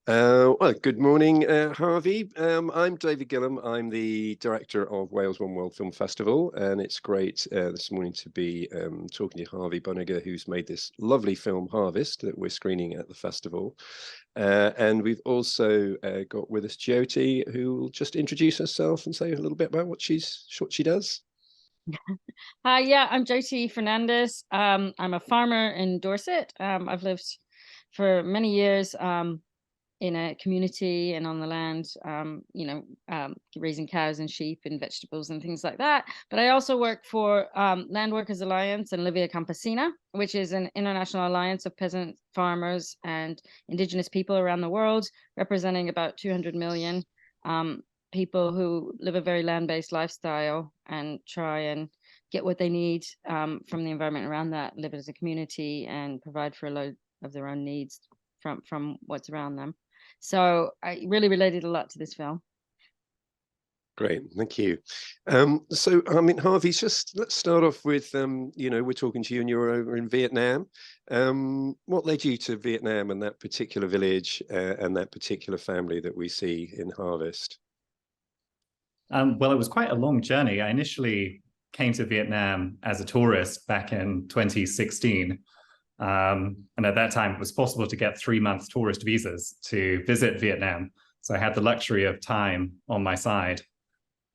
Well, good morning, Harvey. I'm David Gillam. I'm the director of Wales One World Film Festival, and it's great this morning to be talking to Harvey Bunegar, who's made this lovely film, Harvest, that we're screening at the festival. And we've also got with us Jyoti, who will just introduce herself and say a little bit about what she does. Hi, yeah, I'm Jyoti Fernandes. I'm a farmer in Dorset. I've lived for many years in a community and on the land, raising cows and sheep and vegetables and things like that. But I also work for Landworkers Alliance and Livia Campesina, which is an international alliance of peasant farmers and indigenous people around the world, representing about 200 million people who live a very land-based lifestyle and try and get what they need from the environment around that, live as a community and provide for a load of their own needs from what's around them. So I really related a lot to this film. Great, thank you. So, I mean, Harvey, let's start off with, we're talking to you and you're over in Vietnam. What led you to Vietnam and that particular village and that particular family that we see in Harvest? Well, it was quite a long journey. I initially came to Vietnam as a tourist back in 2016. And at that time, it was possible to get 3-month tourist visas to visit Vietnam. So I had the luxury of time on my side.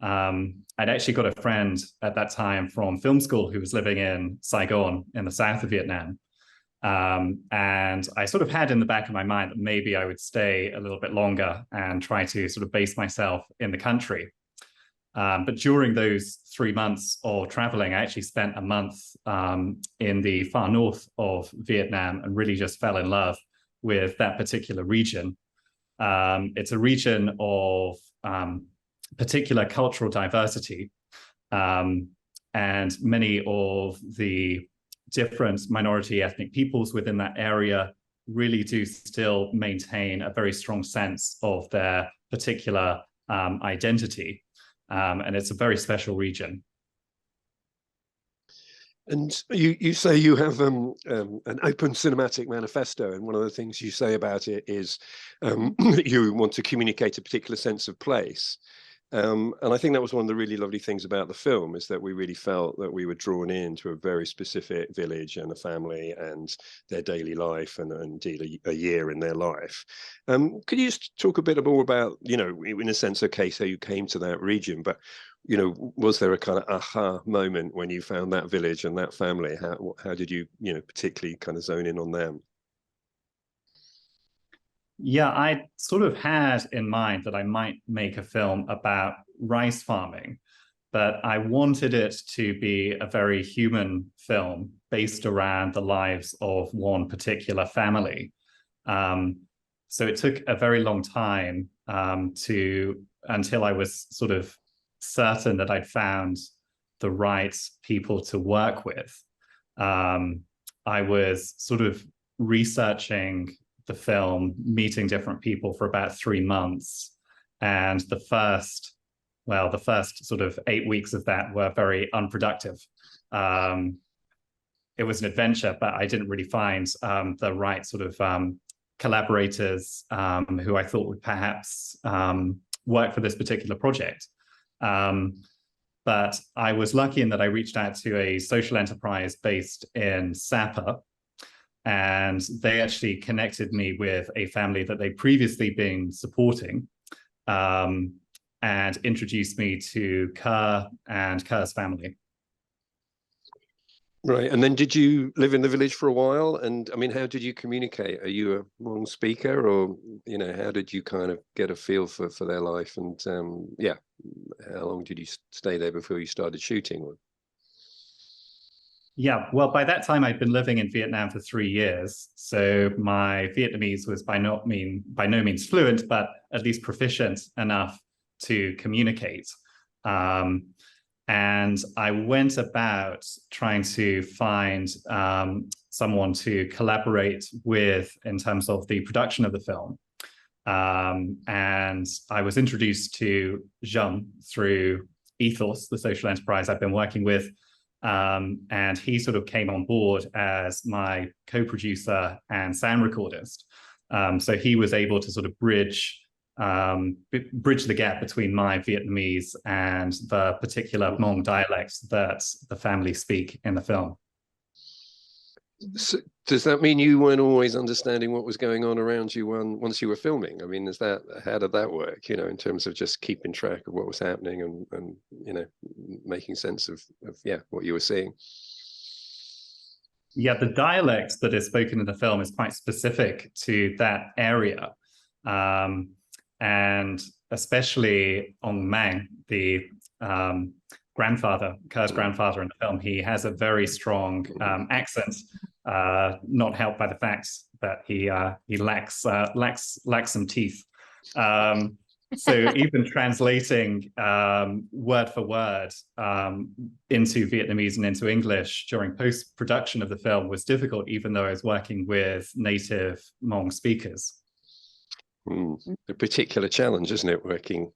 I'd actually got a friend at that time from film school who was living in Saigon in the south of Vietnam. And I sort of had in the back of my mind that maybe I would stay a little bit longer and try to sort of base myself in the country. But during those 3 months of traveling, I actually spent a month in the far north of Vietnam and really just fell in love with that particular region. It's a region of particular cultural diversity, and many of the different minority ethnic peoples within that area really do still maintain a very strong sense of their particular identity. And it's a very special region. And you say you have an open cinematic manifesto, and one of the things you say about it is that you want to communicate a particular sense of place. And I think that was one of the really lovely things about the film, is that we really felt that we were drawn into a very specific village and a family and their daily life and indeed a year in their life. Could you just talk a bit more about, in a sense, okay, so you came to that region, but, was there a kind of aha moment when you found that village and that family? How did you, particularly kind of zone in on them? Yeah, I sort of had in mind that I might make a film about rice farming, but I wanted it to be a very human film based around the lives of one particular family. So it took a very long time until I was sort of certain that I'd found the right people to work with. I was sort of researching the film, meeting different people for about 3 months. And the first sort of 8 weeks of that were very unproductive. It was an adventure, but I didn't really find the right sort of collaborators who I thought would perhaps work for this particular project. But I was lucky in that I reached out to a social enterprise based in Sapa, and they actually connected me with a family that they'd previously been supporting, and introduced me to Kerr and Kerr's family. Right. And then did you live in the village for a while? And I mean, how did you communicate? Are you a Hmong speaker, or, how did you kind of get a feel for their life? And how long did you stay there before you started shooting? Yeah, well, by that time, I'd been living in Vietnam for 3 years. So my Vietnamese was by no means fluent, but at least proficient enough to communicate. And I went about trying to find someone to collaborate with in terms of the production of the film. And I was introduced to Gillam through Ethos, the social enterprise I've been working with. And he sort of came on board as my co-producer and sound recordist. So he was able to sort of bridge the gap between my Vietnamese and the particular Hmong dialects that the family speak in the film. So does that mean you weren't always understanding what was going on around you once you were filming? I mean, how did that work, you know, in terms of just keeping track of what was happening and you know, making sense of yeah, what you were seeing? Yeah, the dialect that is spoken in the film is quite specific to that area. And especially Ong Mang, the grandfather, Kerr's grandfather in the film, he has a very strong accent, not helped by the fact that he lacks some teeth. So even translating word for word into Vietnamese and into English during post-production of the film was difficult, even though I was working with native Hmong speakers. A particular challenge, isn't it, working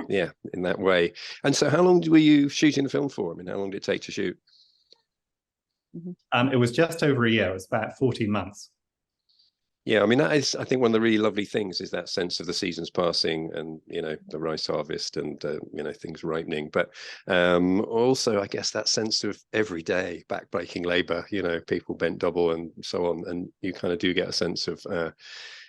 yeah, in that way. And so how long were you shooting the film for? I mean, how long did it take to shoot? It was just over a year. It was about 14 months. Yeah, I mean, that is, I think, one of the really lovely things is that sense of the seasons passing and, you know, the rice harvest and, you know, things ripening. But also, I guess, that sense of everyday backbreaking labor, you know, people bent double and so on. And you kind of do get a sense of,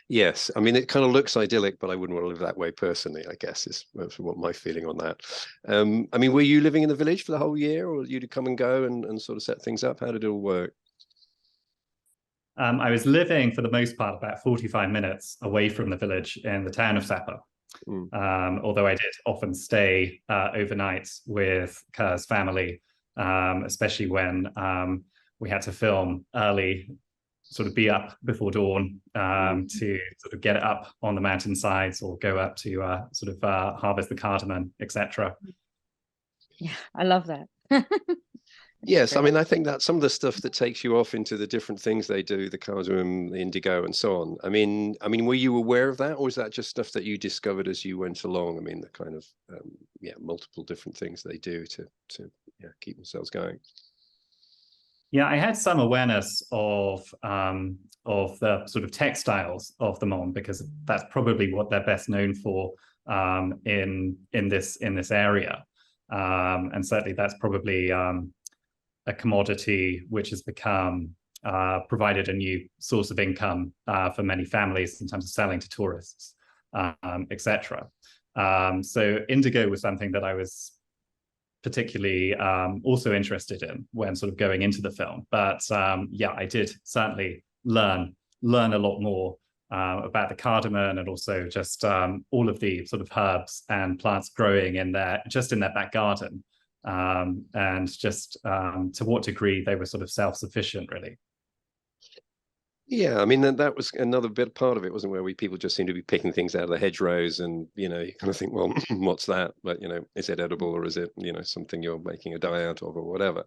yes, I mean, it kind of looks idyllic, but I wouldn't want to live that way personally, I guess, is what my feeling on that. I mean, were you living in the village for the whole year, or you to come and go and sort of set things up? How did it all work? I was living, for the most part, about 45 minutes away from the village in the town of Sapa. Although I did often stay overnight with Kerr's family, especially when we had to film early, sort of be up before dawn to sort of get up on the mountainsides or go up to sort of harvest the cardamom, etc. Yeah, I love that. Yes, I mean, I think that some of the stuff that takes you off into the different things they do, the cardamom, the indigo, and so on. I mean, were you aware of that, or is that just stuff that you discovered as you went along? I mean, the kind of yeah, multiple different things they do to yeah, keep themselves going. Yeah, I had some awareness of the sort of textiles of the Hmong, because that's probably what they're best known for in this area, and certainly that's probably a commodity which has become provided a new source of income for many families in terms of selling to tourists, etc. So indigo was something that I was particularly also interested in when sort of going into the film. But yeah, I did certainly learn a lot more about the cardamom, and also just all of the sort of herbs and plants growing in their back garden. And just to what degree they were sort of self-sufficient, really. Yeah, I mean, that was another bit part of it, wasn't it, where people just seem to be picking things out of the hedgerows, and, you know, you kind of think, well, what's that? But, you know, is it edible, or is it, you know, something you're making a dye out of or whatever?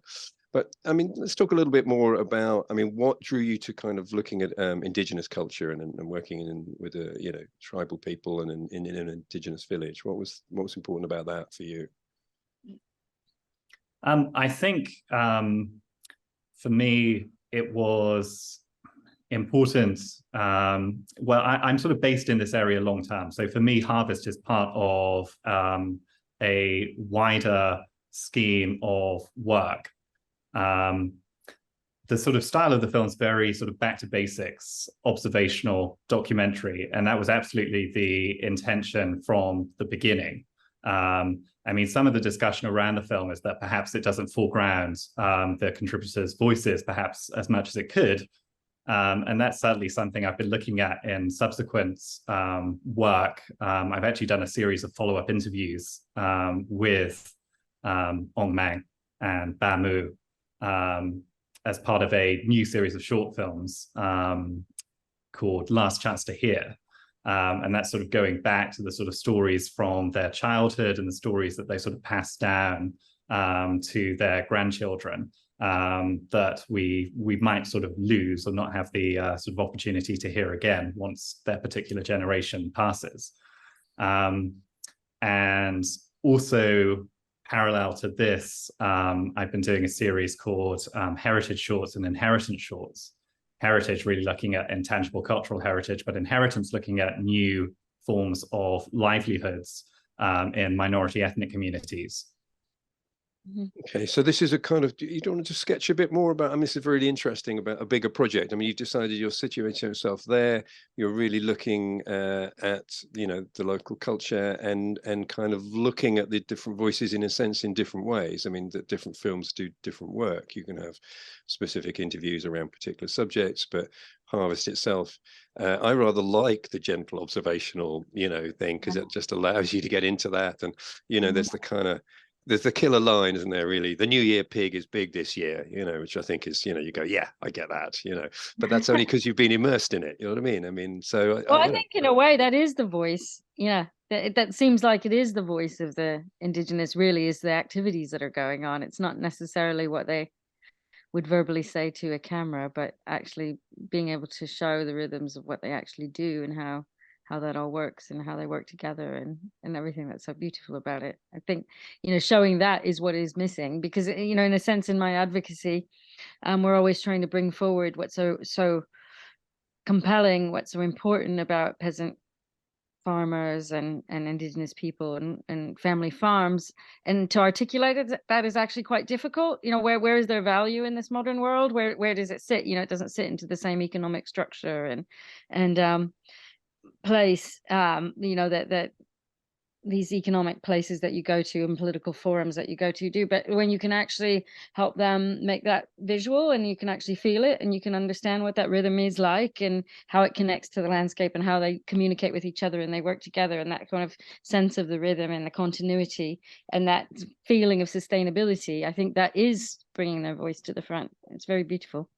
But I mean, let's talk a little bit more about, I mean, what drew you to kind of looking at indigenous culture and working with you know, tribal people and in an indigenous village? What was important about that for you? I think for me, it was important. Well, I'm sort of based in this area long term. So for me, harvest is part of a wider scheme of work. The sort of style of the film is very sort of back to basics, observational, documentary, and that was absolutely the intention from the beginning. I mean, some of the discussion around the film is that perhaps it doesn't foreground the contributors' voices perhaps as much as it could. And that's certainly something I've been looking at in subsequent work. I've actually done a series of follow-up interviews with Ong Mang and Ba Mu as part of a new series of short films called Last Chance to Hear. And that's sort of going back to the sort of stories from their childhood and the stories that they sort of pass down to their grandchildren that we might sort of lose or not have the sort of opportunity to hear again once their particular generation passes. And also parallel to this, I've been doing a series called Heritage Shorts and Inheritance Shorts. heritage really looking at intangible cultural heritage, but inheritance looking at new forms of livelihoods in minority ethnic communities. Okay, so this is a kind of, you don't want to just sketch a bit more about, I mean, this is really interesting about a bigger project. I mean, you've decided you're situating yourself there, you're really looking at, you know, the local culture and kind of looking at the different voices in a sense in different ways. I mean, that different films do different work. You can have specific interviews around particular subjects, but Harvest itself, I rather like the gentle observational, you know, thing, because it just allows you to get into that. And, you know, there's the killer line, isn't there, really? The New Year pig is big this year, you know, which I think is, you know, you go, yeah, I get that, you know, but that's only because you've been immersed in it. You know what I mean? I mean, so. Well, I think in a way that is the voice. Yeah, that seems like it is the voice of the Indigenous, really, is the activities that are going on. It's not necessarily what they would verbally say to a camera, but actually being able to show the rhythms of what they actually do and how that all works and how they work together and everything that's so beautiful about it. I think, you know, showing that is what is missing, because, you know, in a sense, in my advocacy, we're always trying to bring forward what's so compelling, what's so important about peasant farmers and Indigenous people and family farms, and to articulate it, that is actually quite difficult. You know, where is their value in this modern world? Where does it sit? You know, it doesn't sit into the same economic structure and place, you know, that these economic places that you go to and political forums that you go to do. But when you can actually help them make that visual and you can actually feel it and you can understand what that rhythm is like and how it connects to the landscape and how they communicate with each other and they work together, and that kind of sense of the rhythm and the continuity and that feeling of sustainability, I think that is bringing their voice to the front. It's very beautiful.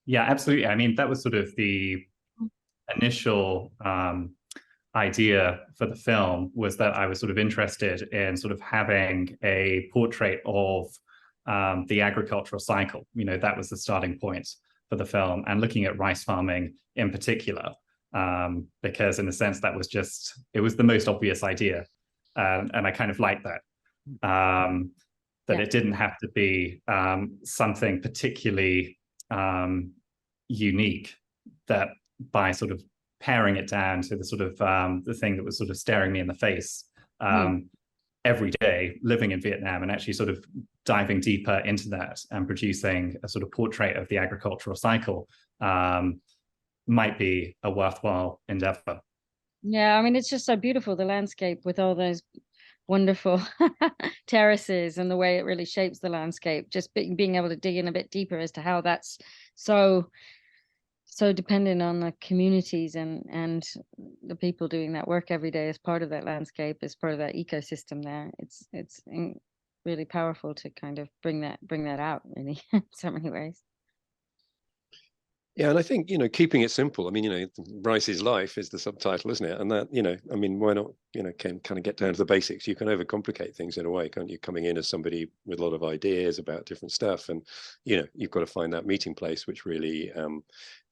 Yeah, absolutely. I mean, that was sort of the initial idea for the film, was that I was sort of interested in sort of having a portrait of the agricultural cycle. You know, that was the starting point for the film, and looking at rice farming in particular, because in a sense that was just, it was the most obvious idea. And I kind of like that, it didn't have to be something particularly unique, that by sort of paring it down to the sort of the thing that was sort of staring me in the face every day living in Vietnam, and actually sort of diving deeper into that and producing a sort of portrait of the agricultural cycle might be a worthwhile endeavor. Yeah, I mean, it's just so beautiful, the landscape with all those wonderful terraces and the way it really shapes the landscape. Just being able to dig in a bit deeper as to how that's so dependent on the communities and the people doing that work every day as part of that landscape, as part of that ecosystem there. It's really powerful to kind of bring that out, really, in so many ways. Yeah, and I think, you know, keeping it simple. I mean, you know, rice is life is the subtitle, isn't it? And that, you know, I mean, why not, you know, can kind of get down to the basics. You can overcomplicate things in a way, can't you? Coming in as somebody with a lot of ideas about different stuff, and, you know, you've got to find that meeting place which really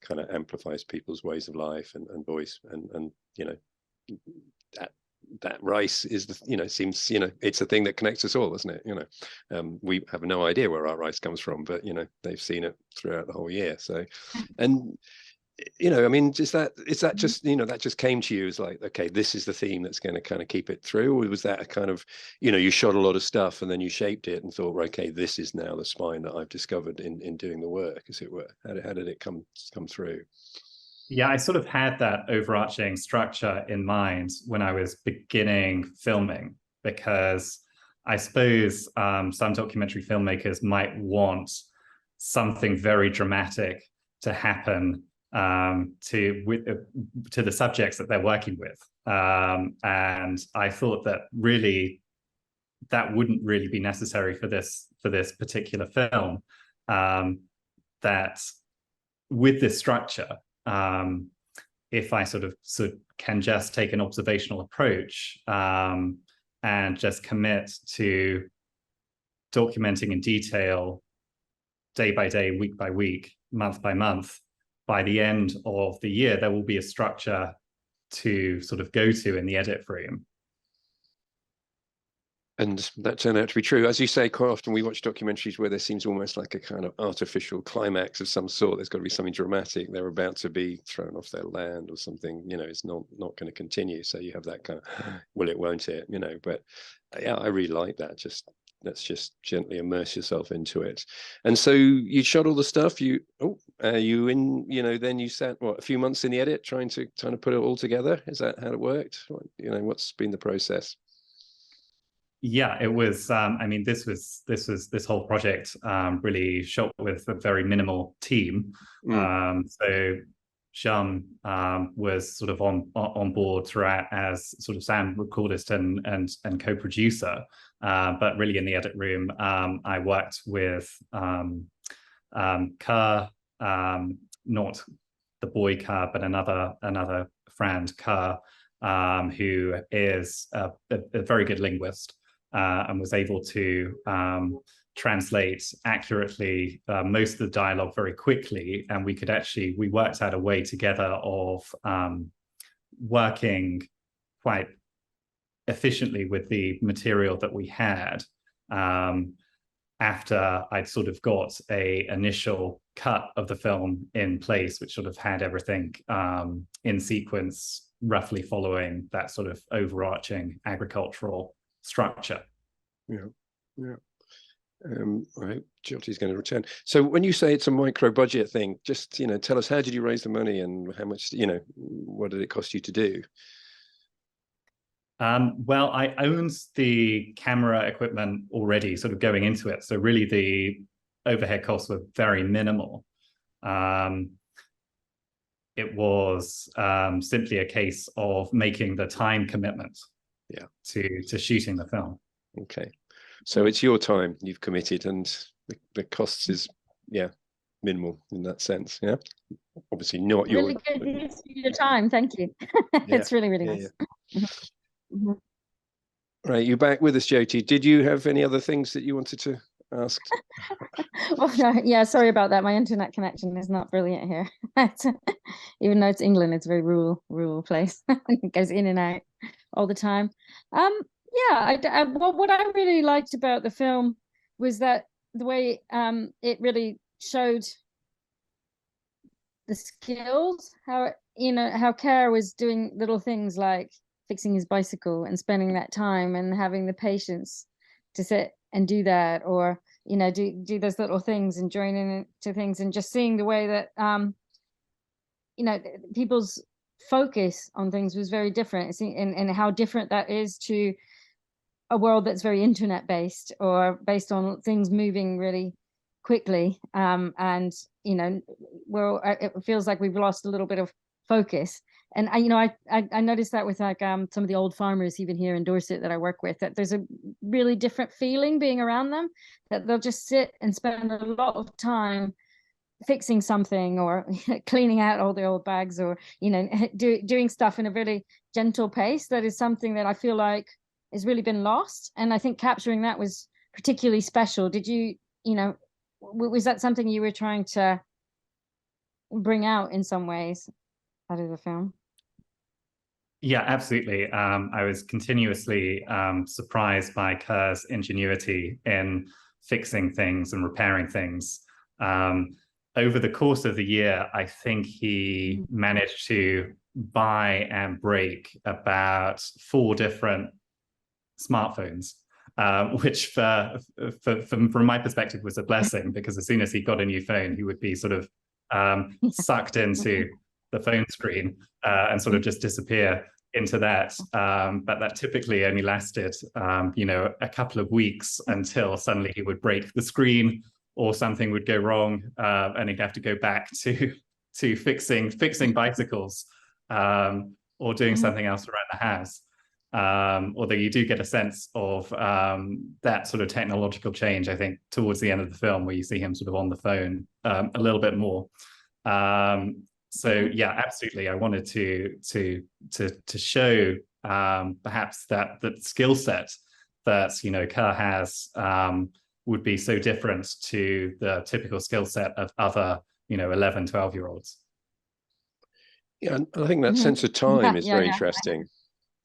kind of amplifies people's ways of life and voice, and you know, that rice is the, you know, seems, you know, it's a thing that connects us all, isn't it? You know, we have no idea where our rice comes from, but, you know, they've seen it throughout the whole year. So, and, you know, I mean, is that just, you know, that just came to you as like, okay, this is the theme that's going to kind of keep it through? Or was that a kind of, you know, you shot a lot of stuff and then you shaped it and thought, okay, this is now the spine that I've discovered in doing the work, as it were? How did it come through? Yeah, I sort of had that overarching structure in mind when I was beginning filming, because I suppose some documentary filmmakers might want something very dramatic to happen to the subjects that they're working with, and I thought that really that wouldn't really be necessary for this particular film. That with this structure, if I sort of can just take an observational approach and just commit to documenting in detail, day by day, week by week, month by month, by the end of the year, there will be a structure to sort of go to in the edit room. And that turned out to be true. As you say, quite often we watch documentaries where there seems almost like a kind of artificial climax of some sort. There's got to be something dramatic. They're about to be thrown off their land or something, you know, it's not going to continue. So you have that kind of, will it, won't it, you know, but yeah, I really like that. Let's just gently immerse yourself into it. And so you shot all the stuff. You in, you know, then you sat a few months in the edit trying to put it all together. Is that how it worked? You know, what's been the process? Yeah, it was. I mean, this whole project really shot with a very minimal team. So Gillam was sort of on board throughout as sort of sound recordist and co-producer. But really, in the edit room, I worked with Kerr, not the boy Kerr, but another friend, Kerr, who is a very good linguist. And was able to translate accurately most of the dialogue very quickly. And we worked out a way together of working quite efficiently with the material that we had after I'd sort of got an initial cut of the film in place, which sort of had everything in sequence, roughly following that sort of overarching agricultural structure. Yeah. Right, Jyoti's going to return. So when you say it's a micro budget thing, just, you know, tell us, how did you raise the money and how much, you know, what did it cost you to do? Well, I owned the camera equipment already sort of going into it. So really the overhead costs were very minimal. It was simply a case of making the time commitment to shooting the film. Okay, so it's your time you've committed, and the costs is minimal in that sense. Yeah, obviously not your really good use of your time. Thank you. It's really nice. Right, you're back with us, Jyoti. Did you have any other things that you wanted to ask? Well, yeah, sorry about that. My internet connection is not brilliant here. Even though it's England, it's a very rural place. It goes in and out all the time. What I really liked about the film was that the way it really showed the skills, how Kerr was doing little things like fixing his bicycle and spending that time and having the patience to sit and do that, or do those little things and join in to things, and just seeing the way that people's focus on things was very different, and how different that is to a world that's very internet based or based on things moving really quickly. And it feels like we've lost a little bit of focus. And I noticed that with like some of the old farmers even here in Dorset that I work with, that there's a really different feeling being around them, that they'll just sit and spend a lot of time fixing something or cleaning out all the old bags, or doing stuff in a really gentle pace. That is something that I feel like has really been lost, and I think capturing that was particularly special. Did you was that something you were trying to bring out in some ways out of the film? Yeah, absolutely. I was continuously surprised by Kerr's ingenuity in fixing things and repairing things. Over the course of the year, I think he managed to buy and break about 4 different smartphones, which from my perspective was a blessing, because as soon as he got a new phone, he would be sort of sucked into the phone screen and sort of just disappear into that. But that typically only lasted, a couple of weeks, until suddenly he would break the screen or something would go wrong, and he'd have to go back to fixing bicycles or doing something else around the house. Although you do get a sense of that sort of technological change, I think, towards the end of the film, where you see him sort of on the phone a little bit more. So yeah, absolutely. I wanted to show perhaps that skill set that Kerr has would be so different to the typical skill set of other 11, 12-year-olds. Yeah, and I think that sense of time is very interesting.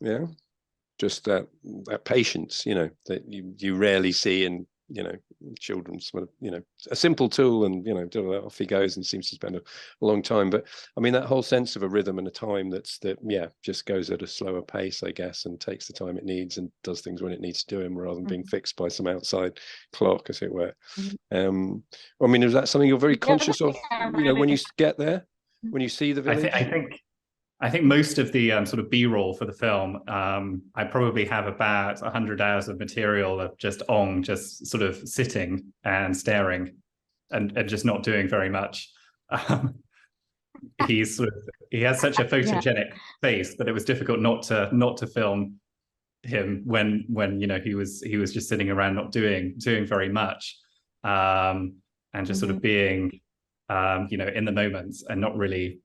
Yeah. just that patience, you know, that you rarely see in, you know, children. You know, a simple tool, and you know, off he goes and seems to spend a long time. But I mean, that whole sense of a rhythm and a time that just goes at a slower pace, I guess, and takes the time it needs and does things when it needs to do them, rather than being fixed by some outside clock, as it were. I mean, is that something you're very conscious of, you know, when you get there, when you see the village? I think most of the sort of B-roll for the film, I probably have about 100 hours of material of just Ong just sort of sitting and staring and just not doing very much. He has such a photogenic face that it was difficult not to film him when you know he was just sitting around not doing very much, and just sort of being you know, in the moments and not really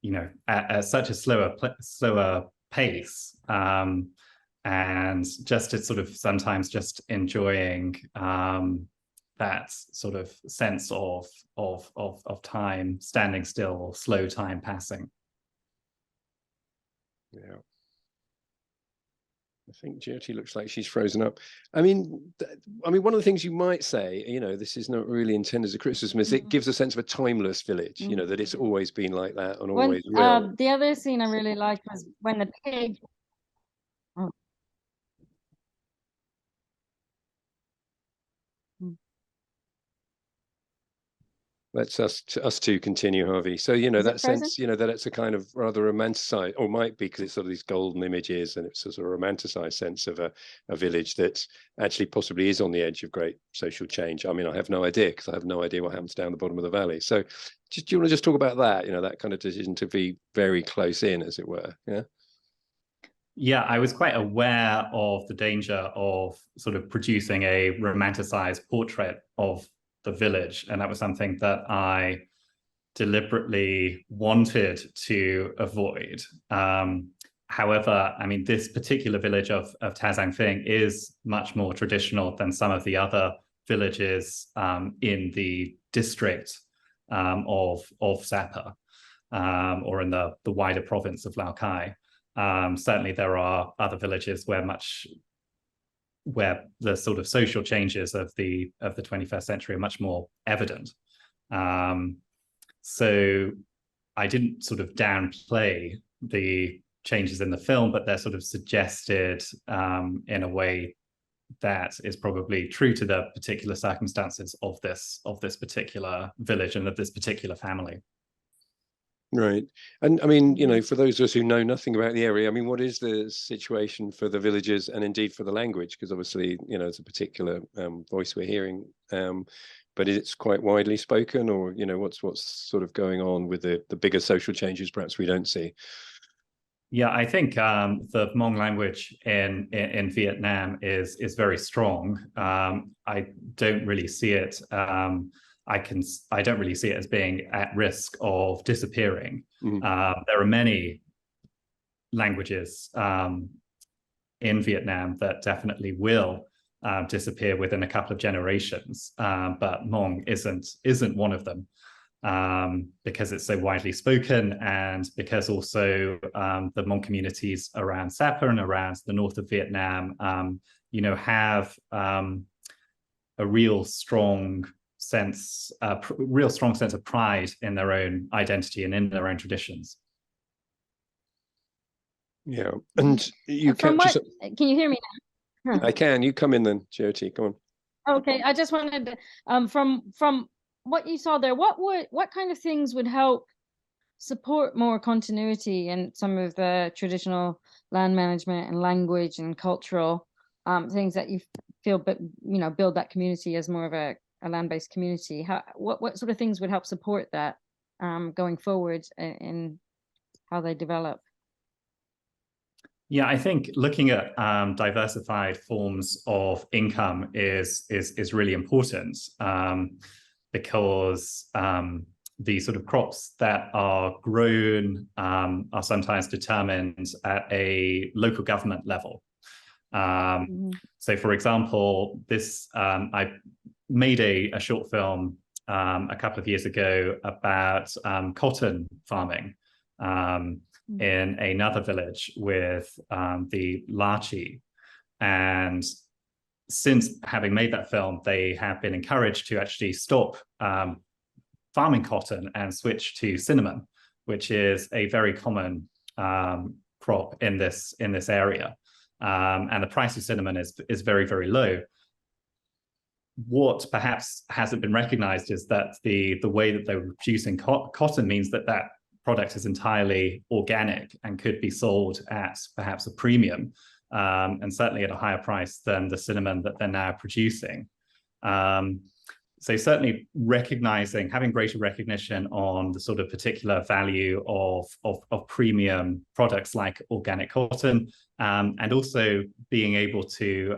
you know, at such a slower pace, and just to sort of sometimes just enjoying that sort of sense of time standing still, slow time passing. Yeah. I think Jyoti looks like she's frozen up. I mean, one of the things you might say, you know, this is not really intended as a criticism, is it gives a sense of a timeless village, you know, that it's always been like that and always will. The other scene I really liked was when the pig. Oh. Let's us two continue, Harvey. So, you know, that sense, you know, that it's a kind of rather romanticized, or might be because it's sort of these golden images, and it's a sort of romanticized sense of a village that actually possibly is on the edge of great social change. I mean, I have no idea, because I have no idea what happens down the bottom of the valley. So do you want to just talk about that, you know, that kind of decision to be very close in, as it were? Yeah. Yeah, I was quite aware of the danger of sort of producing a romanticized portrait of the village, and that was something that I deliberately wanted to avoid. However, I mean, this particular village of Tazangfing is much more traditional than some of the other villages in the district of Sapa, or in the wider province of Laokai. Certainly there are other villages where the sort of social changes of the 21st century are much more evident. So I didn't sort of downplay the changes in the film, but they're sort of suggested in a way that is probably true to the particular circumstances of this particular village and of this particular family. Right. And I mean, you know, for those of us who know nothing about the area, I mean, what is the situation for the villagers and indeed for the language? Because obviously, you know, it's a particular voice we're hearing, but it's quite widely spoken, or, you know, what's sort of going on with the bigger social changes perhaps we don't see? Yeah, I think the Hmong language in Vietnam is very strong. I don't really see it. I don't really see it as being at risk of disappearing. There are many languages in Vietnam that definitely will disappear within a couple of generations, but Hmong isn't one of them, because it's so widely spoken, and because also the Hmong communities around Sapa and around the north of Vietnam, you know, have a real strong sense of pride in their own identity and in their own traditions. Yeah, and you can you hear me now? I can. You come in then, Jyoti. Come on. Okay, I just wanted to, from what you saw there, what kind of things would help support more continuity in some of the traditional land management and language and cultural things that you feel, but you know, build that community as more of a land-based community? What sort of things would help support that going forward in how they develop? Yeah, I think looking at diversified forms of income is really important, because the sort of crops that are grown are sometimes determined at a local government level. So, for example, I made a short film a couple of years ago about cotton farming. in another village with the Lachi. And since having made that film, they have been encouraged to actually stop farming cotton and switch to cinnamon, which is a very common crop in this area. And the price of cinnamon is very, very low. What perhaps hasn't been recognized is that the way that they're producing cotton means that that product is entirely organic and could be sold at perhaps a premium, and certainly at a higher price than the cinnamon that they're now producing. So certainly recognizing, having greater recognition on the sort of particular value of premium products like organic cotton, and also being able to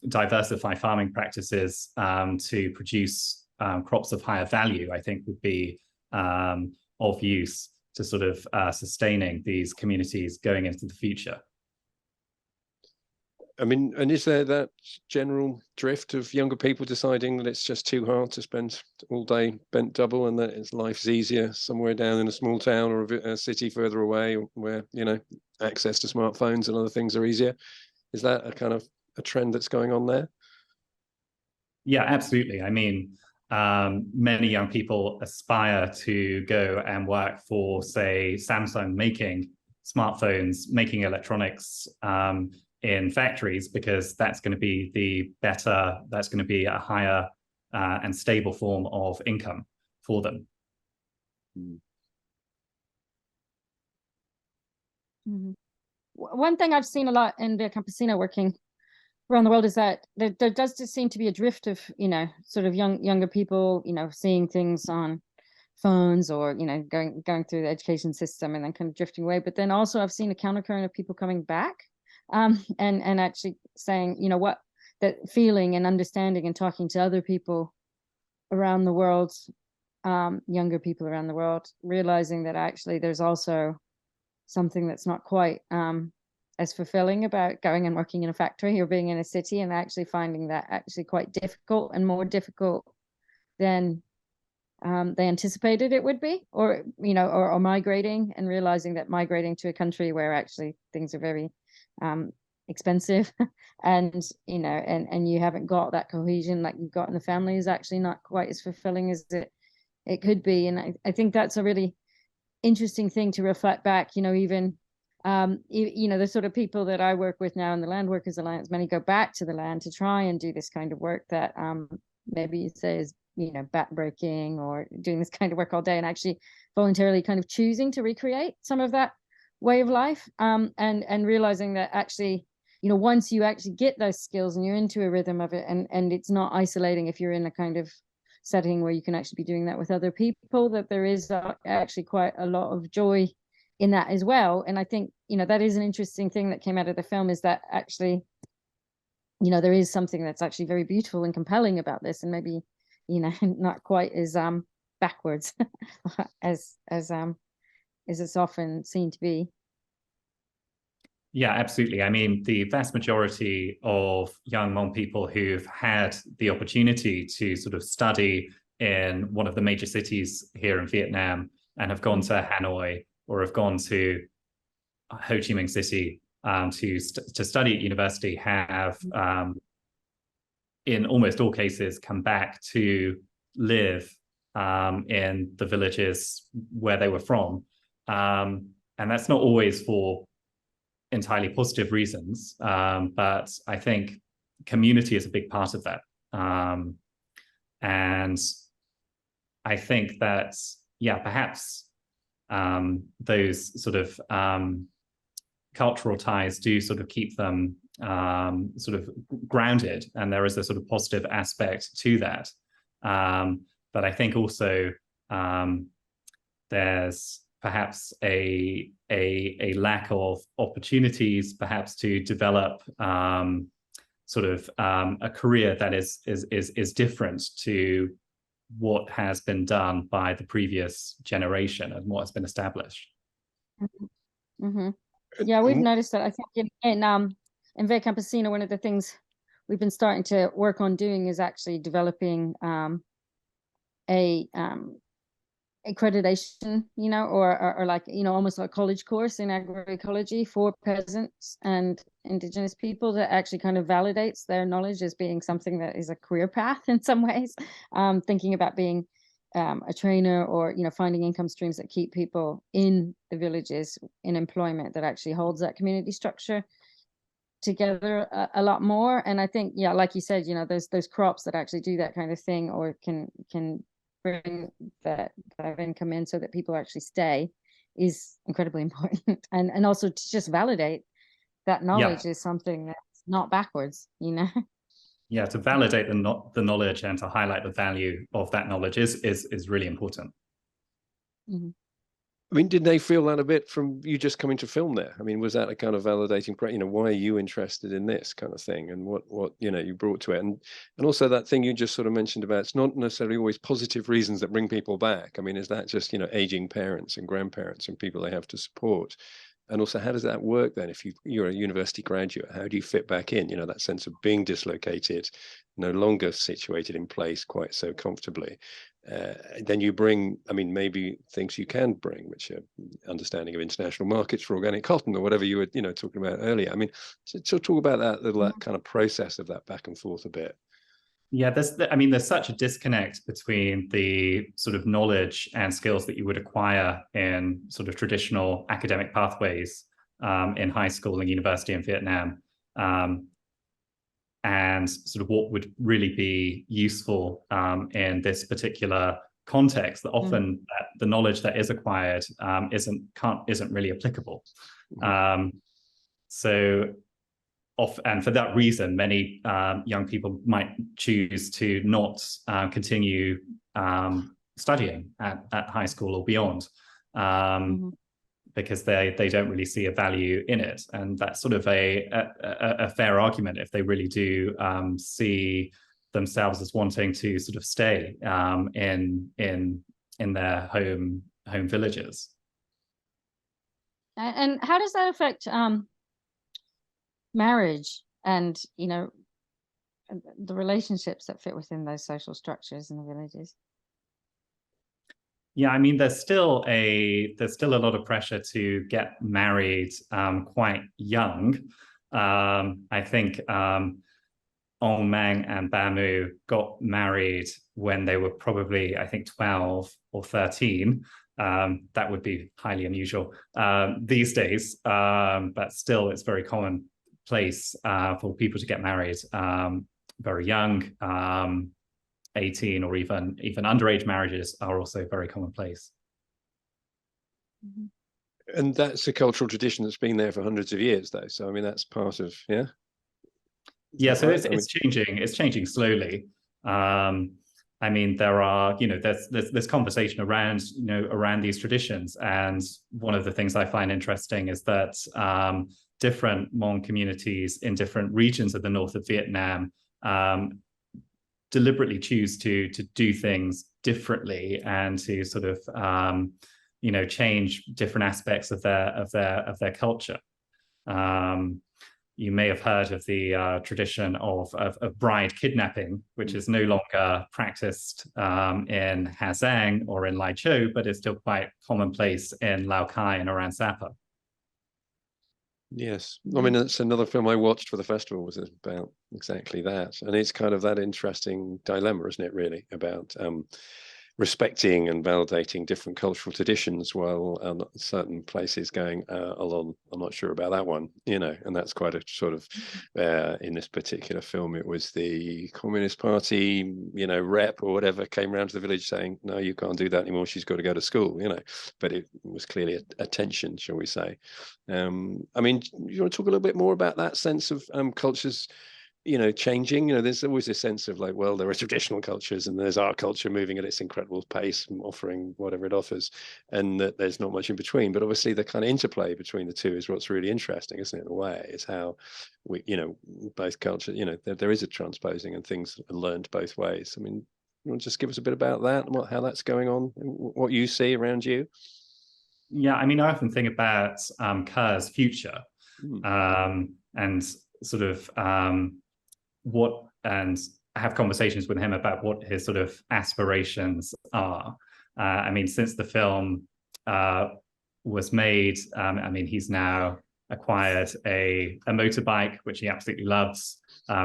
diversify farming practices to produce crops of higher value, I think would be of use to sort of sustaining these communities going into the future. I mean, and is there that general drift of younger people deciding that it's just too hard to spend all day bent double, and that it's life's easier somewhere down in a small town or a city further away where, you know, access to smartphones and other things are easier? Is that a kind of a trend that's going on there? Yeah, absolutely. I mean, many young people aspire to go and work for, say, Samsung, making smartphones, making electronics, in factories, because that's going to be that's going to be a higher and stable form of income for them. Mm-hmm. One thing I've seen a lot in the campesina working around the world is that there does just seem to be a drift of, you know, sort of younger people, you know, seeing things on phones or, you know, going through the education system and then kind of drifting away. But then also I've seen a countercurrent of people coming back, and actually saying, you know, what, that feeling and understanding and talking to other people around the world, younger people around the world, realizing that actually there's also something that's not quite as fulfilling about going and working in a factory or being in a city, and actually finding that actually quite difficult and more difficult than they anticipated it would be, or, you know, or migrating, and realizing that migrating to a country where actually things are very expensive and, you know, and you haven't got that cohesion like you've got in the family is actually not quite as fulfilling as it could be. And I think that's a really interesting thing to reflect back, you know, even you know, the sort of people that I work with now in the Landworkers Alliance, many go back to the land to try and do this kind of work that maybe you say is, you know, backbreaking, or doing this kind of work all day, and actually voluntarily kind of choosing to recreate some of that way of life, and realizing that actually, you know, once you actually get those skills and you're into a rhythm of it, and it's not isolating if you're in a kind of setting where you can actually be doing that with other people, that there is actually quite a lot of joy in that as well. And I think, you know, that is an interesting thing that came out of the film, is that actually, you know, there is something that's actually very beautiful and compelling about this, and maybe, you know, not quite as backwards as it's often seen to be. Yeah, absolutely. I mean, the vast majority of young Hmong people who've had the opportunity to sort of study in one of the major cities here in Vietnam, and have gone to Hanoi or have gone to Ho Chi Minh City to study at university, have in almost all cases come back to live in the villages where they were from. And that's not always for entirely positive reasons, but I think community is a big part of that. And I think that, yeah, perhaps those sort of cultural ties do sort of keep them sort of grounded, and there is a sort of positive aspect to that. But I think also there's perhaps a lack of opportunities, perhaps to develop sort of a career that is different to what has been done by the previous generation and what has been established. Mm-hmm. Yeah, we've noticed that. I think in Ve Campesina, one of the things we've been starting to work on doing is actually developing a accreditation, you know, or like, you know, almost like a college course in agroecology for peasants and indigenous people that actually kind of validates their knowledge as being something that is a career path in some ways. Thinking about being a trainer, or, you know, finding income streams that keep people in the villages in employment, that actually holds that community structure together a lot more. And I think, yeah, like you said, you know, those crops that actually do that kind of thing, or can bring that income in so that people actually stay, is incredibly important. And also to just validate that knowledge is something that's not backwards, you know. Yeah, to validate the knowledge and to highlight the value of that knowledge is really important. Mm-hmm. I mean, did they feel that a bit from you just coming to film there? I mean, was that a kind of validating, you know, why are you interested in this kind of thing, and what you know you brought to it, and also that thing you just sort of mentioned about, it's not necessarily always positive reasons that bring people back. I mean, is that just, you know, aging parents and grandparents and people they have to support? And also, how does that work then? If you're a university graduate, how do you fit back in? You know, that sense of being dislocated, no longer situated in place quite so comfortably. Then you bring, I mean, maybe things you can bring, which are understanding of international markets for organic cotton, or whatever you were, you know, talking about earlier. I mean, to talk about that kind of process of that back and forth a bit. Yeah, there's such a disconnect between the sort of knowledge and skills that you would acquire in sort of traditional academic pathways in high school and university in Vietnam, and sort of what would really be useful in this particular context, that often the knowledge that is acquired isn't really applicable. And for that reason, many young people might choose to not continue studying at high school or beyond, because they don't really see a value in it. And that's sort of a fair argument if they really do see themselves as wanting to sort of stay in their home villages. And how does that affect marriage and, you know, the relationships that fit within those social structures in the villages? Yeah, I mean, there's still a lot of pressure to get married quite young. I think Ong Mang and Bamu got married when they were probably, I think, 12 or 13. That would be highly unusual these days, but still it's very commonplace for people to get married very young. 18 or even underage marriages are also very commonplace. And that's a cultural tradition that's been there for hundreds of years, though. So I mean, that's part of, yeah. Yeah, so it's changing. It's changing slowly. I mean, there are, you know, there's conversation around, you know, around these traditions. And one of the things I find interesting is that different Hmong communities in different regions of the north of Vietnam deliberately choose to do things differently and to sort of you know, change different aspects of their culture. You may have heard of the tradition of bride kidnapping, which is no longer practiced in Ha Giang or in Lai Châu, but is still quite commonplace in Lao Cai and around Sapa. Yes, I mean, it's another film I watched for the festival was about exactly that, and it's kind of that interesting dilemma, isn't it, really, about respecting and validating different cultural traditions while certain places going along, I'm not sure about that one, you know. And that's quite a sort of in this particular film, it was the Communist Party, you know, rep or whatever came around to the village saying, no, you can't do that anymore, she's got to go to school, you know. But it was clearly a tension, shall we say. I mean, you want to talk a little bit more about that sense of cultures, you know, changing? You know, there's always this sense of like, well, there are traditional cultures and there's our culture moving at its incredible pace and offering whatever it offers, and that there's not much in between. But obviously the kind of interplay between the two is what's really interesting, isn't it, in a way? It's how we, you know, both cultures, you know, there is a transposing and things are learned both ways. I mean, you want to just give us a bit about that and how that's going on, what you see around you? Yeah, I mean, I often think about Kerr's future and sort of and have conversations with him about what his sort of aspirations are. I mean, since the film was made, I mean, he's now acquired a motorbike, which he absolutely loves.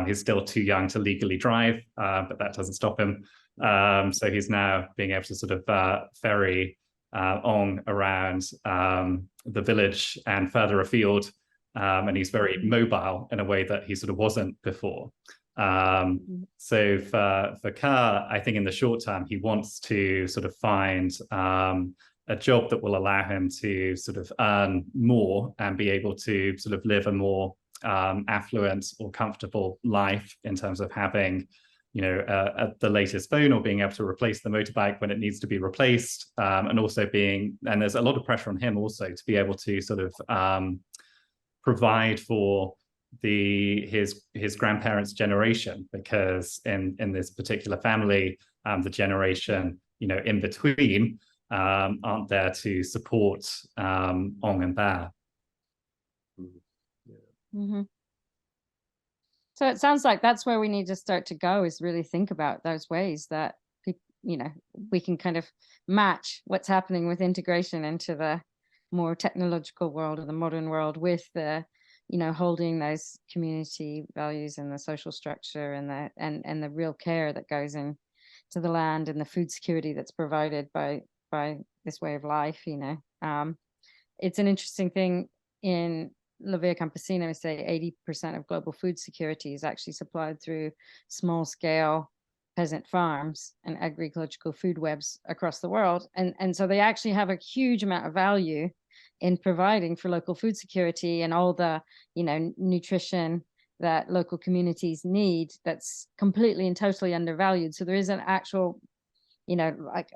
He's still too young to legally drive, but that doesn't stop him. So he's now being able to sort of ferry Ong around the village and further afield. And he's very mobile in a way that he sort of wasn't before. So for Kerr, I think in the short term, he wants to sort of find a job that will allow him to sort of earn more and be able to sort of live a more affluent or comfortable life in terms of having, you know, the latest phone, or being able to replace the motorbike when it needs to be replaced, and also being, and there's a lot of pressure on him also to be able to sort of provide for his grandparents' generation, because in this particular family, the generation, you know, in between aren't there to support Ong and Ba. Mm-hmm. So it sounds like that's where we need to start to go, is really think about those ways that you know, we can kind of match what's happening with integration into the more technological world or the modern world with the, you know, holding those community values and the social structure and the real care that goes in to the land and the food security that's provided by this way of life. You know, it's an interesting thing in La Via Campesina. Say 80% of global food security is actually supplied through small scale peasant farms and agricultural food webs across the world, and so they actually have a huge amount of value in providing for local food security and all the, you know, nutrition that local communities need, that's completely and totally undervalued. So there is an actual, you know, like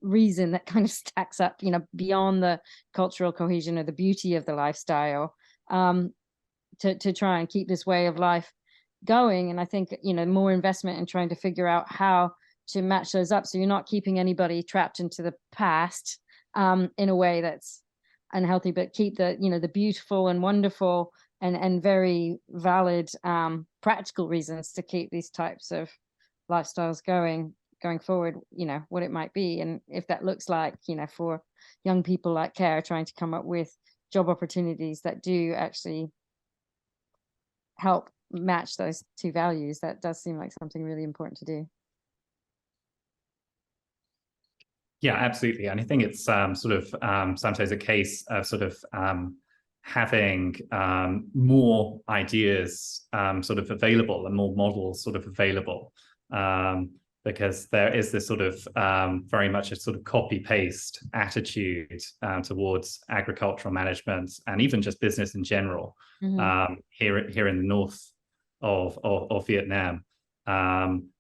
reason that kind of stacks up, you know, beyond the cultural cohesion or the beauty of the lifestyle, to try and keep this way of life going. And I think, you know, more investment in trying to figure out how to match those up, so you're not keeping anybody trapped into the past in a way that's unhealthy, but keep the, you know, the beautiful and wonderful and very valid practical reasons to keep these types of lifestyles going forward, you know, what it might be. And if that looks like, you know, for young people like Care, trying to come up with job opportunities that do actually help match those two values, that does seem like something really important to do. Yeah, absolutely. And I think it's sort of sometimes a case of sort of having more ideas sort of available and more models sort of available, because there is this sort of very much a sort of copy-paste attitude towards agricultural management and even just business in general, here in the north of Vietnam.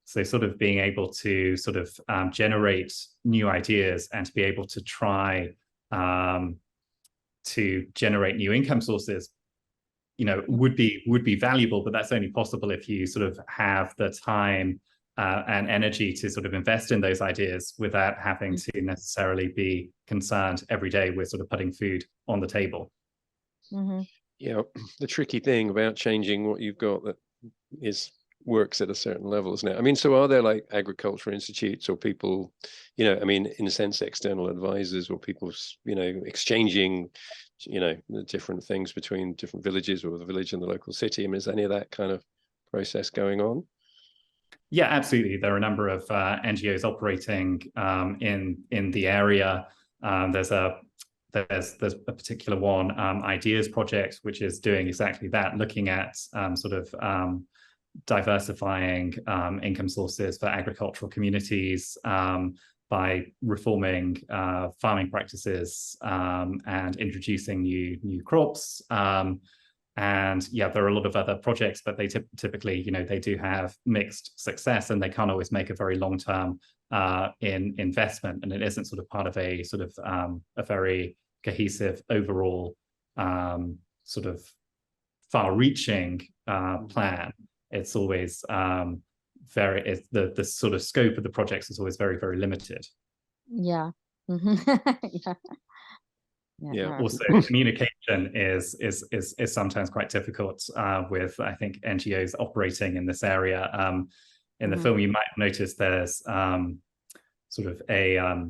So sort of being able to sort of generate new ideas and to be able to try to generate new income sources, you know, would be valuable, but that's only possible if you sort of have the time and energy to sort of invest in those ideas without having to necessarily be concerned every day with sort of putting food on the table. Yeah, the tricky thing about changing what you've got that works at a certain level, isn't it? I mean, so are there like agriculture institutes or people, you know, I mean, in a sense, external advisors or people, you know, exchanging, you know, the different things between different villages or the village and the local city? I mean, is any of that kind of process going on? Yeah, absolutely. There are a number of NGOs operating in the area. There's a particular one, Ideas Project, which is doing exactly that, looking at sort of diversifying income sources for agricultural communities by reforming farming practices and introducing new crops. And yeah, there are a lot of other projects, but they typically, you know, they do have mixed success, and they can't always make a very long-term investment, and it isn't sort of part of a sort of a very cohesive overall sort of far-reaching plan. It's always the sort of scope of the projects is always very, very limited. Yeah. Yeah. Also, communication is sometimes quite difficult with, I think, NGOs operating in this area. In the film, you might have noticed there's sort of a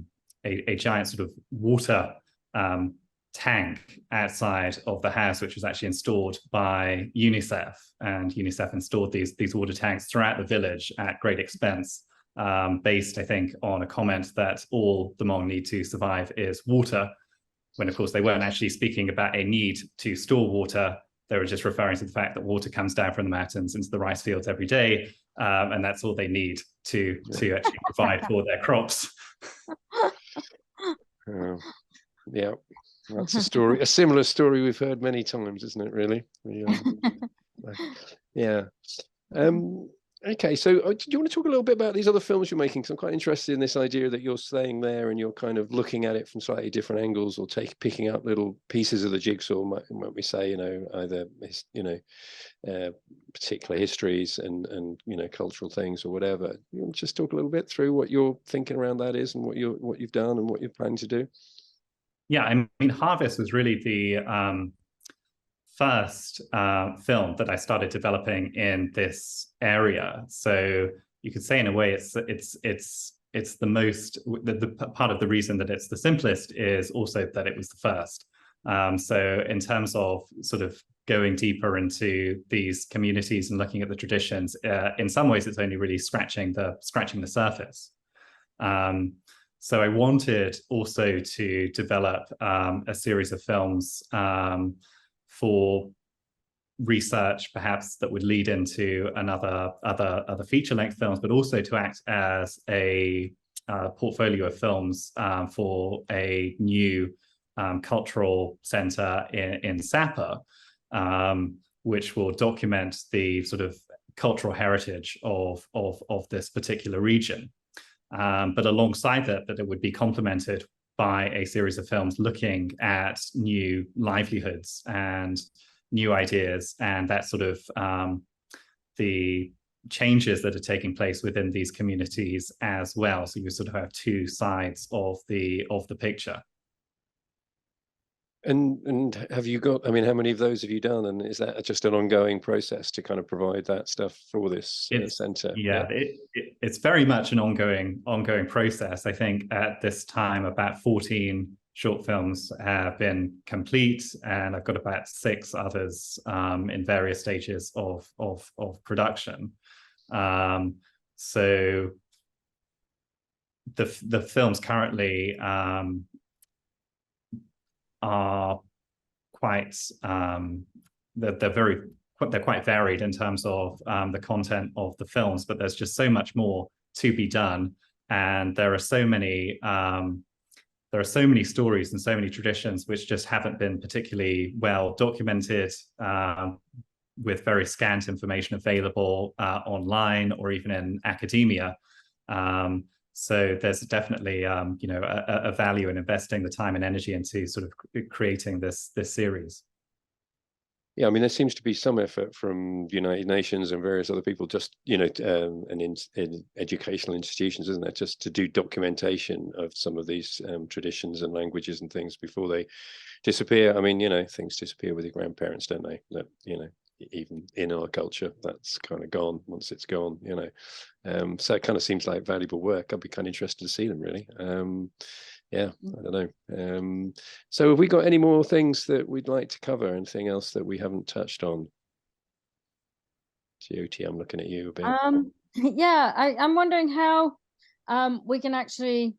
a giant sort of water tank outside of the house, which was actually installed by UNICEF, and UNICEF installed these water tanks throughout the village at great expense, based, I think, on a comment that all the Hmong need to survive is water, when of course they weren't actually speaking about a need to store water. They were just referring to the fact that water comes down from the mountains into the rice fields every day, and that's all they need to actually provide for their crops. Yeah, that's a story, a similar story we've heard many times, isn't it, really? Yeah. Okay, so do you want to talk a little bit about these other films you're making? Because I'm quite interested in this idea that you're staying there and you're kind of looking at it from slightly different angles, or picking up little pieces of the jigsaw, might we say, you know, either, you know, particular histories and you know, cultural things or whatever. You want to just talk a little bit through what you're thinking around that is, and what you've done and what you're planning to do? Yeah, I mean, Harvest was really the first film that I started developing in this area. So you could say, in a way, it's the most, the part of the reason that it's the simplest is also that it was the first. So in terms of sort of going deeper into these communities and looking at the traditions, in some ways it's only really scratching the surface. So I wanted also to develop a series of films for research, perhaps, that would lead into other feature-length films, but also to act as a portfolio of films for a new cultural centre in Sapa, which will document the sort of cultural heritage of this particular region. But alongside that it would be complemented by a series of films looking at new livelihoods and new ideas, and that sort of the changes that are taking place within these communities as well. So you sort of have two sides of the picture. And have you got, I mean, how many of those have you done? And is that just an ongoing process to kind of provide that stuff for this centre? Yeah, it's very much an ongoing process. I think at this time about 14 short films have been complete, and I've got about 6 others in various stages of production. So the films currently are quite they're quite varied in terms of the content of the films, but there's just so much more to be done, and there are so many stories and so many traditions which just haven't been particularly well documented, with very scant information available online or even in academia. So there's definitely, you know, a value in investing the time and energy into sort of creating this series. Yeah, I mean, there seems to be some effort from the United Nations and various other people, just, you know, and in educational institutions, isn't there, just to do documentation of some of these traditions and languages and things before they disappear. I mean, you know, things disappear with your grandparents, don't they? That, you know, even in our culture, that's kind of gone once it's gone, you know. So it kind of seems like valuable work. I'd be kind of interested to see them, really. Yeah, I don't know. So have we got any more things that we'd like to cover? Anything else that we haven't touched on? Jyoti, I'm looking at you a bit. Yeah, I'm wondering how we can actually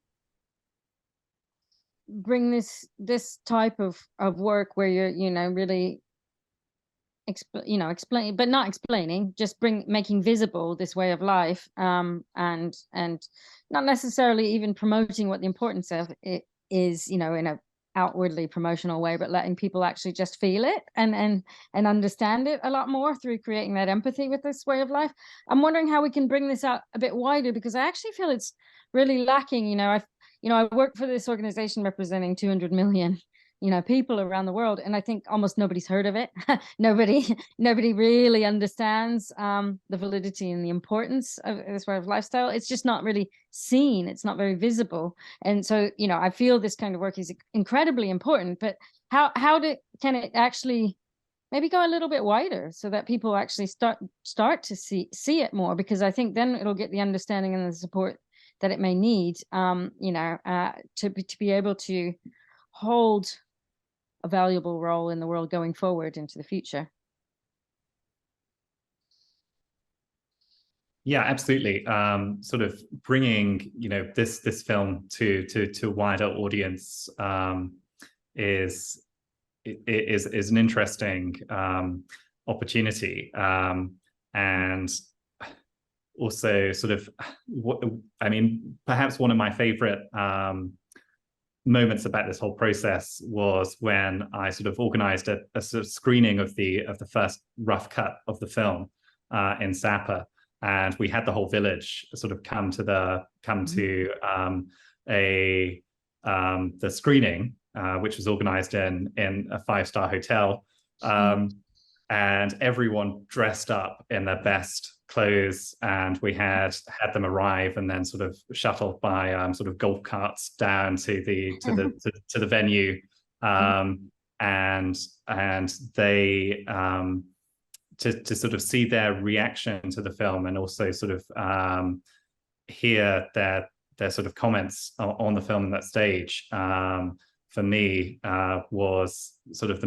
bring this type of work where you're, you know, really explain, but not explaining, just making visible this way of life, and not necessarily even promoting what the importance of it is, you know, in a outwardly promotional way, but letting people actually just feel it and understand it a lot more through creating that empathy with this way of life. I'm wondering how we can bring this out a bit wider, because I actually feel it's really lacking. You know, I work for this organization representing 200 million, you know, people around the world, and I think almost nobody's heard of it. nobody really understands the validity and the importance of this way of lifestyle. It's just not really seen. It's not very visible. And so, you know, I feel this kind of work is incredibly important, but how can it actually maybe go a little bit wider so that people actually start to see it more? Because I think then it'll get the understanding and the support that it may need, to be able to hold a valuable role in the world going forward into the future. Yeah, absolutely. Sort of bringing, this film to a wider audience is an interesting opportunity, and also sort of, perhaps one of my favorite moments about this whole process was when I sort of organized a sort of screening of the first rough cut of the film in Sapa. And we had the whole village sort of come to the screening, which was organized in a 5-star hotel, and everyone dressed up in their best clothes, and we had them arrive and then sort of shuttled by sort of golf carts down to the venue, and they to sort of see their reaction to the film, and also sort of hear their sort of comments on the film at that stage, for me was sort of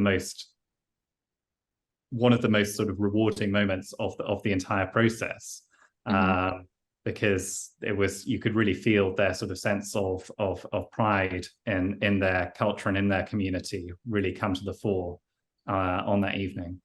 one of the most sort of rewarding moments of the entire process, because you could really feel their sort of sense of pride in their culture and in their community really come to the fore on that evening.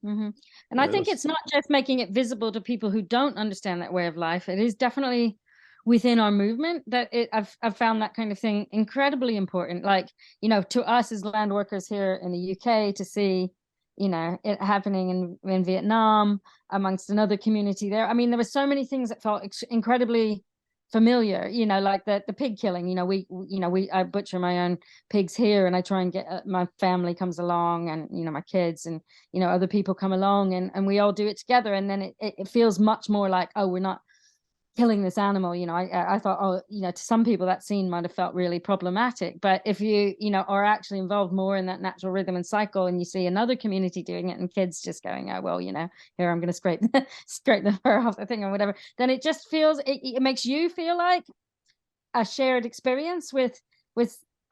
And I think it's not just making it visible to people who don't understand that way of life. It is definitely within our movement that I've found that kind of thing incredibly important. Like, to us as land workers here in the UK, to see, it happening in Vietnam amongst another community there. I mean, there were so many things that felt incredibly familiar, like the pig killing. I butcher my own pigs here, and I try and get my family comes along, and my kids, and other people come along, and we all do it together, and then it feels much more like, oh, we're not killing this animal. I thought, to some people that scene might have felt really problematic, but if you are actually involved more in that natural rhythm and cycle, and you see another community doing it, and kids just going, oh, well, here I'm going to scrape the fur off the thing or whatever, then it just feels, it makes you feel like a shared experience with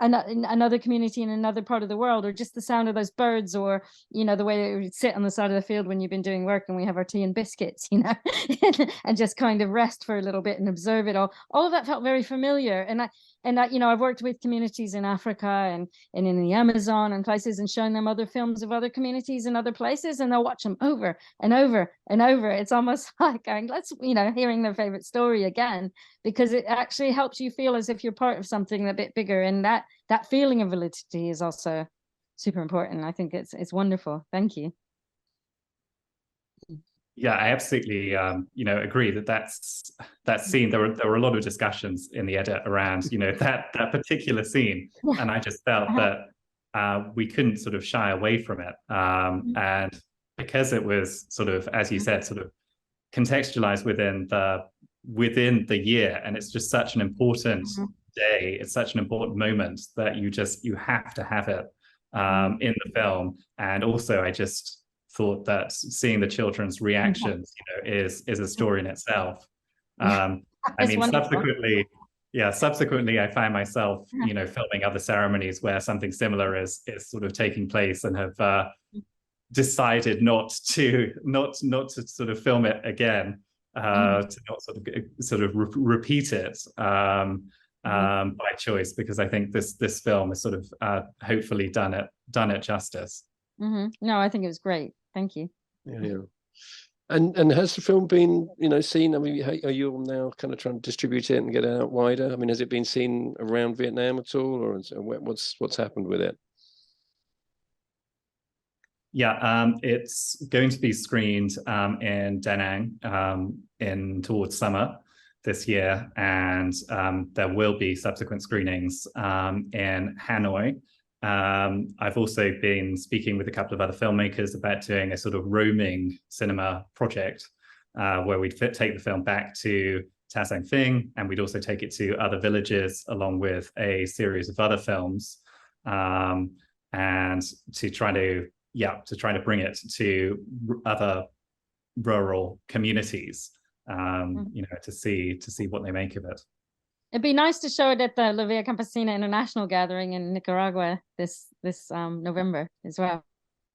another community in another part of the world, or just the sound of those birds, or the way we sit on the side of the field when you've been doing work and we have our tea and biscuits, and just kind of rest for a little bit and observe it all of that felt very familiar. And I've worked with communities in Africa and in the Amazon and places, and shown them other films of other communities in other places, and they'll watch them over and over and over. It's almost like going, let's, hearing their favorite story again, because it actually helps you feel as if you're part of something a bit bigger, and that feeling of validity is also super important. I think it's wonderful. Thank you. Yeah, I absolutely, agree that scene. There were a lot of discussions in the edit around, that particular scene, and I just felt that we couldn't sort of shy away from it, and because it was sort of, as you said, sort of contextualized within the year, and it's just such an important day. It's such an important moment that you have to have it in the film, and also I just thought that seeing the children's reactions, is a story in itself. Subsequently, I find myself, filming other ceremonies where something similar is sort of taking place, and have decided not to sort of film it again, to not sort of repeat it by choice, because I think this film has sort of hopefully done it justice. No, I think it was great. Thank you. Yeah. And has the film been, seen? I mean, are you now kind of trying to distribute it and get it out wider? I mean, has it been seen around Vietnam at all, or what's happened with it? Yeah, it's going to be screened in Da Nang towards summer this year, and there will be subsequent screenings in Hanoi. I've also been speaking with a couple of other filmmakers about doing a sort of roaming cinema project, where we'd take the film back to Ta Sang Phing, and we'd also take it to other villages along with a series of other films, and to try to bring it to other rural communities, you know, to see what they make of it. It'd be nice to show it at the La Via Campesina International Gathering in Nicaragua this November as well.